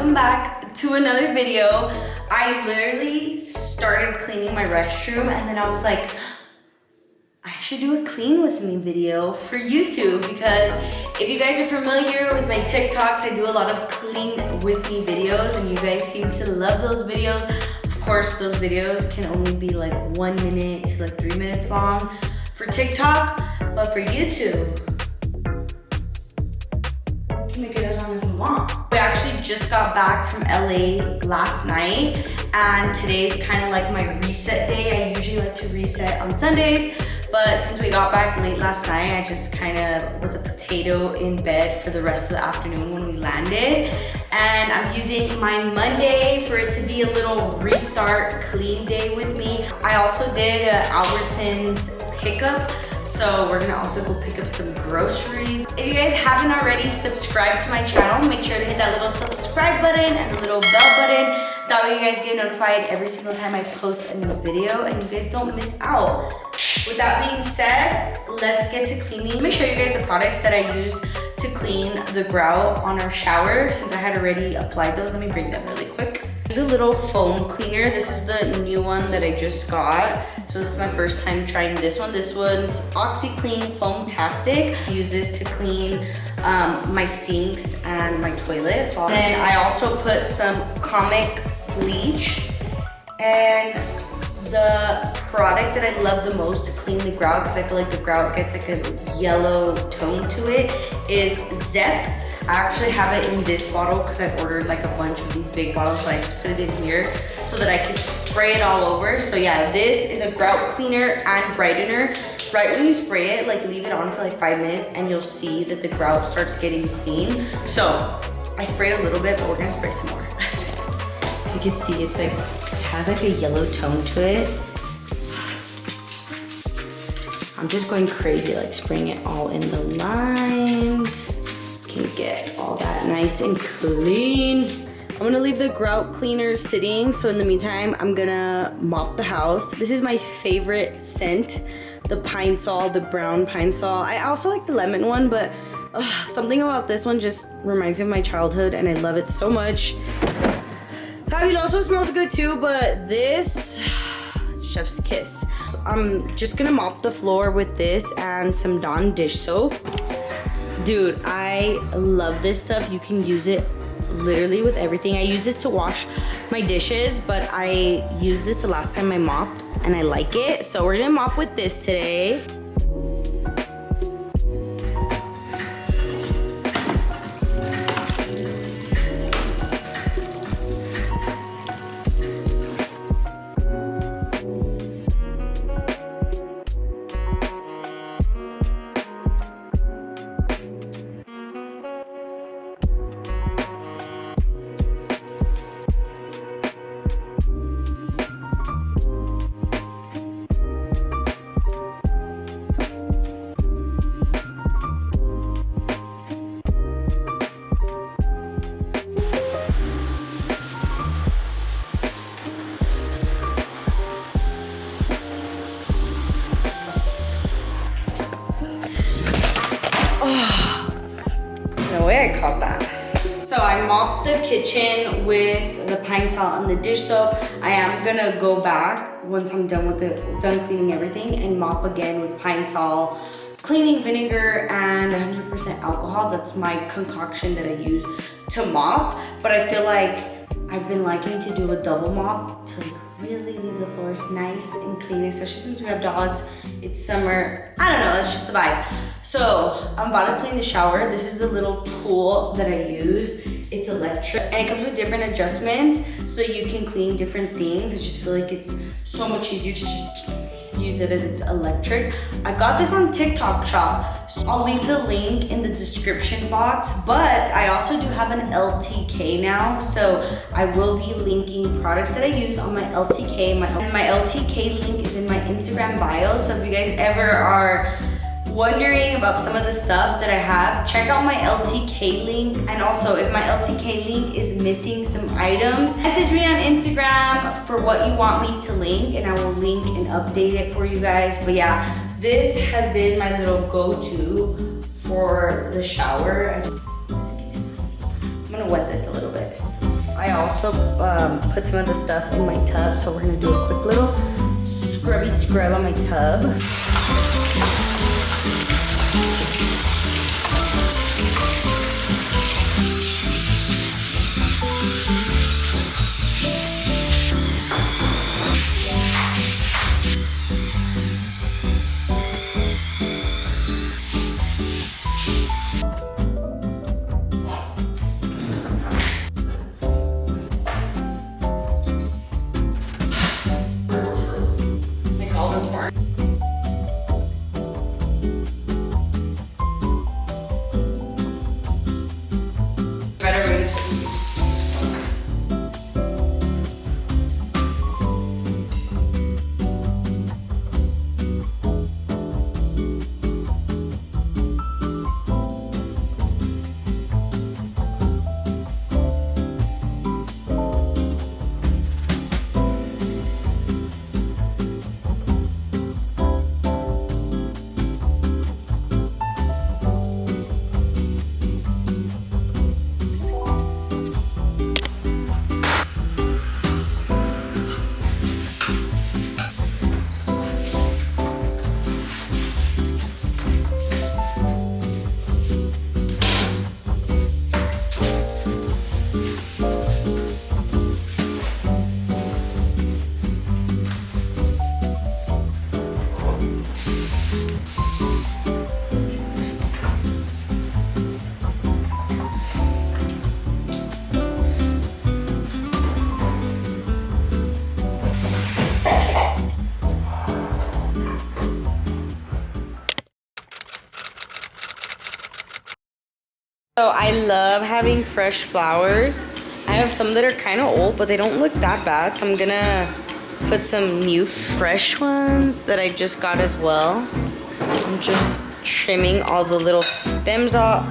welcome back to another video. I literally started cleaning my restroom and then I was like, I should do a clean with me video for YouTube, because if you guys are familiar with my TikToks, I do a lot of clean with me videos and you guys seem to love those videos. Of course, those videos can only be like 1 minute to like 3 minutes long for TikTok, but for YouTube, we can make it as long as we want. We actually just got back from LA last night and today's kind of like my reset day. I usually like to reset on Sundays, but since we got back late last night, I just kind of was a potato in bed for the rest of the afternoon when we landed. And I'm using my Monday for it to be a little restart clean day with me. I also did Albertsons pickup, so we're gonna also go pick up some groceries. If you guys haven't already subscribed to my channel, make sure to hit that little subscribe button and the little bell button. That way you guys get notified every single time I post a new video and you guys don't miss out. With that being said, let's get to cleaning. Let me show you guys the products that I used to clean the grout on our shower. Since I had already applied those, let me bring them really quick. There's a little foam cleaner. This is the new one that I just got. So this is my first time trying this one. This one's OxiClean Foamtastic. I use this to clean my sinks and my toilet. So then I also put some Comic bleach, and the product that I love the most to clean the grout, because I feel like the grout gets like a yellow tone to it, is Zep. I actually have it in this bottle because I ordered like a bunch of these big bottles, but I just put it in here so that I could spray it all over. So yeah, this is a grout cleaner and brightener. Right when you spray it, like leave it on for like 5 minutes and you'll see that the grout starts getting clean. So I sprayed a little bit, but we're gonna spray some more. You can see it's like, it has like a yellow tone to it. I'm just going crazy, like spraying it all in the lines. Can get all that nice and clean. I'm gonna leave the grout cleaner sitting. So in the meantime, I'm gonna mop the house. This is my favorite scent, the pine sol, the brown pine sol. I also like the lemon one, but something about this one just reminds me of my childhood and I love it so much. Fabuloso smells good too, but this, chef's kiss. So I'm just gonna mop the floor with this and some Dawn dish soap. Dude, I love this stuff. You can use it literally with everything. I use this to wash my dishes, but I used this the last time I mopped and I like it. So we're gonna mop with this today. No way I caught that. So I mopped the kitchen with the pine sol and the dish soap. I am gonna go back once I'm done cleaning everything and mop again with pine sol, cleaning vinegar, and 100% alcohol. That's my concoction that I use to mop. But I feel like I've been liking to do a double mop to like really leave the floors nice and clean, especially since we have dogs. It's summer. I don't know, that's just the vibe. So I'm about to clean the shower. This is the little tool that I use. It's electric and it comes with different adjustments so that you can clean different things. I just feel like it's so much easier to just use it as it's electric. I got this on TikTok shop. So I'll leave the link in the description box, but I also do have an LTK now. So I will be linking products that I use on my LTK. My LTK link is in my Instagram bio. So if you guys ever are wondering about some of the stuff that I have, check out my LTK link. And also, if my LTK link is missing some items, message me on Instagram for what you want me to link and I will link and update it for you guys. But yeah, this has been my little go-to for the shower. I'm gonna wet this a little bit. I also put some of the stuff in my tub, so we're gonna do a quick little scrubby scrub on my tub. So I love having fresh flowers. I have some that are kind of old, but they don't look that bad. So I'm gonna put some new fresh ones that I just got as well. I'm just trimming all the little stems off.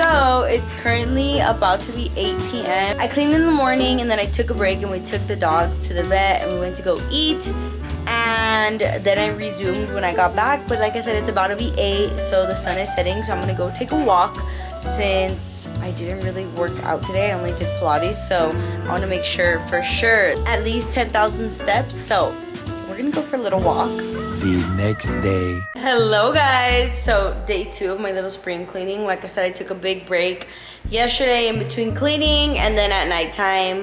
So it's currently about to be 8 p.m. I cleaned in the morning and then I took a break and we took the dogs to the vet and we went to go eat. And then I resumed when I got back. But like I said, it's about to be 8, so the sun is setting. So I'm gonna go take a walk since I didn't really work out today. I only did Pilates. So I wanna make sure for sure at least 10,000 steps. So we're gonna go for a little walk. The next day. Hello guys, so day 2 of my little spring cleaning. Like I said, I took a big break yesterday in between cleaning, and then at nighttime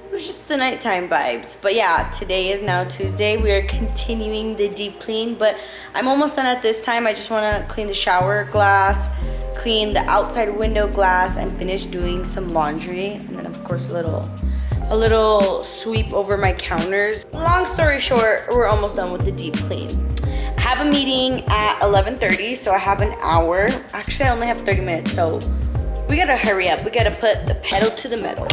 it was just the nighttime vibes. But yeah, today is now Tuesday. We are continuing the deep clean, but I'm almost done at this time. I just want to clean the shower glass, clean the outside window glass, and finish doing some laundry, and then of course a little sweep over my counters. Long story short, we're almost done with the deep clean. I have a meeting at 11:30, so I have an hour. Actually, I only have 30 minutes, so we gotta hurry up. We gotta put the pedal to the metal.